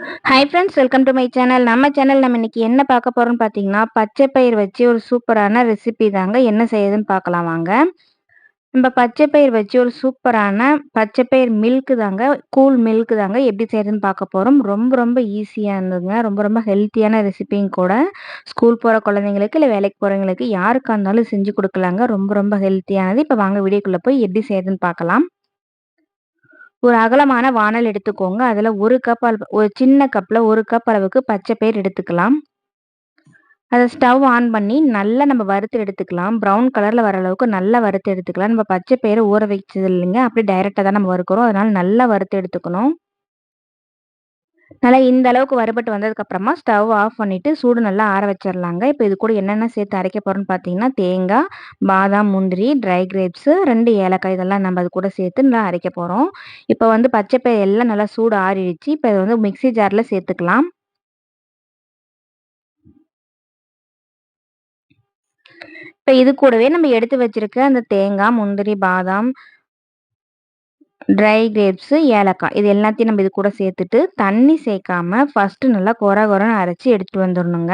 Hi friends, welcome to my channel. நம்ம இன்னைக்கு என்ன பார்க்க போறோம்னு பார்த்தீங்கன்னா, பச்சை பயிர் வச்சு ஒரு சூப்பரான ரெசிபி தாங்க. என்ன செய்யுதுன்னு பார்க்கலாம் வாங்க. நம்ம பச்சை பயிர் வச்சு ஒரு சூப்பரான பச்சை பயிர் மில்க் தாங்க, கூல் மில்க் தாங்க எப்படி செய்யுதுன்னு பார்க்க போறோம். ரொம்ப ரொம்ப ஈஸியா இருந்ததுங்க. ரொம்ப ரொம்ப ஹெல்த்தியான ரெசிபியும் கூட. ஸ்கூல் போற குழந்தைங்களுக்கு, இல்ல வேலைக்கு போறவங்களுக்கு யாருக்கா இருந்தாலும் செஞ்சு குடுக்கலாங்க. ரொம்ப ரொம்ப ஹெல்த்தியானது. இப்ப வாங்க வீடியோக்குள்ள போய் எப்படி செய்யுதுன்னு பார்க்கலாம். ஒரு அகலமான வாணல் எடுத்துக்கோங்க. அதுல 1 கப் ஒரு சின்ன கப்ல 1 கப் அளவுக்கு பச்சை பயிர் எடுத்துக்கலாம். அத ஸ்டவ் ஆன் பண்ணி நல்லா நம்ம வறுத்து எடுத்துக்கலாம். ப்ரவுன் கலர்ல வர அளவுக்கு நல்லா வறுத்து எடுத்துக்கலாம். நம்ம பச்சை பயிர ஊற வச்சது இல்லைங்க. அப்படியே டைரக்ட்டா தான் நம்ம வறுக்கிறோம். அதனால நல்லா வறுத்து எடுத்துக்கணும். நல்லா இந்த அளவுக்கு வறுபட்டு வந்ததுக்கப்புறமா ஸ்டவ் ஆஃப் பண்ணிட்டு சூடு நல்லா ஆற வச்சிரலாங்க. இப்ப இது கூட என்னென்ன சேர்த்து அரைக்க போறோம்ன்னு பார்த்தீங்கன்னா, தேங்காய், பாதாம், முந்திரி, ட்ரை கிரேப்ஸ், 2 ஏலக்காய் இதெல்லாம் நம்ம அது கூட சேர்த்து நல்லா அரைக்க போறோம். இப்ப வந்து பச்சை பயிறு எல்லாம் நல்லா சூடு ஆறிடுச்சு. இப்ப இத வந்து மிக்ஸி ஜார்ல சேர்த்துக்கலாம். இப்ப இது கூடவே நம்ம எடுத்து வச்சிருக்க அந்த தேங்காய், முந்திரி, பாதாம், ட்ரை கிரேப்ஸ், ஏலக்காய் இது எல்லாத்தையும் நம்ம இது கூட சேர்த்துட்டு, தண்ணி சேர்க்காம ஃபர்ஸ்ட்டு நல்லா கொர கொரன்னு அரைச்சு எடுத்துட்டு வந்துரணுங்க.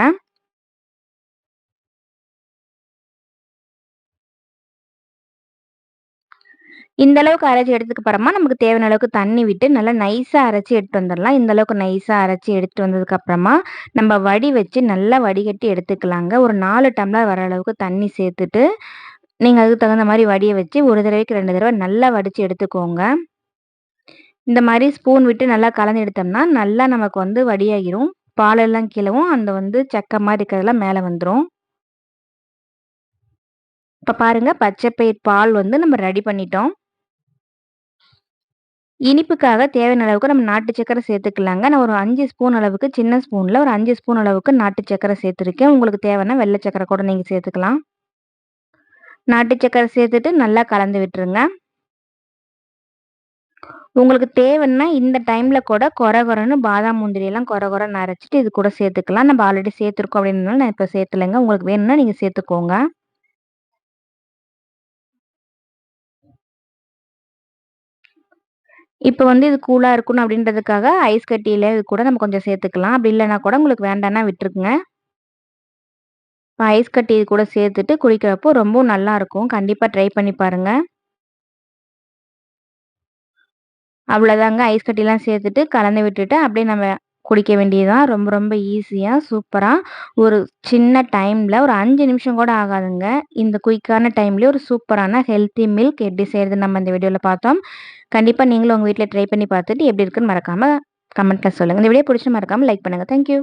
இந்த அளவுக்கு அரைச்சு எடுத்ததுக்கு அப்புறமா, நமக்கு தேவையான அளவுக்கு தண்ணி விட்டு நல்லா நைஸா அரைச்சு எடுத்துட்டு வந்துரலாம். இந்த அளவுக்கு நைஸா அரைச்சு எடுத்துட்டு வந்ததுக்கு அப்புறமா, நம்ம வடி வச்சு நல்லா வடிகட்டி எடுத்துக்கலாங்க. ஒரு 4 டம்ளர் வர அளவுக்கு தண்ணி சேர்த்துட்டு, நீங்க அதுக்கு தகுந்த மாரி வடிய வச்சு, ஒரு தடவைக்கு 2 தடவ நல்லா வடிச்சு எடுத்துக்கோங்க. இந்த மாரி ஸ்பூன் விட்டு நல்லா கலந்து எடுத்தோம்னா, நல்லா நமக்கு வந்து வடியாகிரும். பாலெல்லாம் கீழவும், அந்த வந்து சக்க மாரி இருக்கிறதெல்லாம் மேல வந்துரும். இப்ப பாருங்க, பச்சை பயிர் பால் வந்து நம்ம ரெடி பண்ணிட்டோம். இனிப்புக்காக தேவையான அளவுக்கு நம்ம நாட்டு சர்க்கரை சேர்த்துக்கலாங்க. நான் ஒரு 5 ஸ்பூன் அளவுக்கு சின்ன ஸ்பூன்ல ஒரு 5 ஸ்பூன் அளவுக்கு நாட்டு சர்க்கரை சேர்த்துருக்கேன். உங்களுக்கு தேவைன்னா வெள்ளை சர்க்கரை கூட நீங்க சேர்த்துக்கலாம். நாட்டு சர்க்கரை சேர்த்துட்டு நல்லா கலந்து விட்டுருங்க. உங்களுக்கு தேவைன்னா இந்த டைம்ல கூட கொர கொரன்னு பாதாம், முந்திரி எல்லாம் கொர கொரன்னு அரைச்சுட்டு இது கூட சேர்த்துக்கலாம். நம்ம ஆல்ரெடி சேர்த்துருக்கோம் அப்படின்றனால நான் இப்ப சேர்த்தலைங்க. உங்களுக்கு வேணும்னா நீங்க சேர்த்துக்கோங்க. இப்ப வந்து இது கூலா இருக்கணும் அப்படின்றதுக்காக ஐஸ் கட்டியில இது கூட நம்ம கொஞ்சம் சேர்த்துக்கலாம். அப்படி இல்லன்னா கூட உங்களுக்கு வேண்டான்னா விட்டுருங்க. ஐஸ் கட்டி இது கூட சேர்த்துட்டு குடிக்கிறப்போ ரொம்பவும் நல்லாருக்கும். கண்டிப்பா ட்ரை பண்ணி பாருங்க. அவ்வளோதாங்க ஐஸ் கட்டிலாம் சேர்த்துட்டு கலந்து விட்டுட்டு அப்படியே நம்ம குடிக்க வேண்டியது தான். ரொம்ப ரொம்ப ஈஸியா, சூப்பரா ஒரு சின்ன டைம்ல ஒரு 5 நிமிஷம் கூட ஆகாதுங்க. இந்த குயிக்கான டைம்லயே ஒரு சூப்பரான ஹெல்த்தி மில்க் எப்படி செய்றதுன்னு நம்ம இந்த வீடியோல பார்த்தோம். கண்டிப்பா நீங்களும் உங்க வீட்ல ட்ரை பண்ணி பார்த்துட்டு எப்படி இருக்குன்னு மறக்காம கமெண்ட்ல சொல்லுங்க. இந்த வீடியோ பிடிச்சா மறக்காம லைக் பண்ணுங்க. Thank you.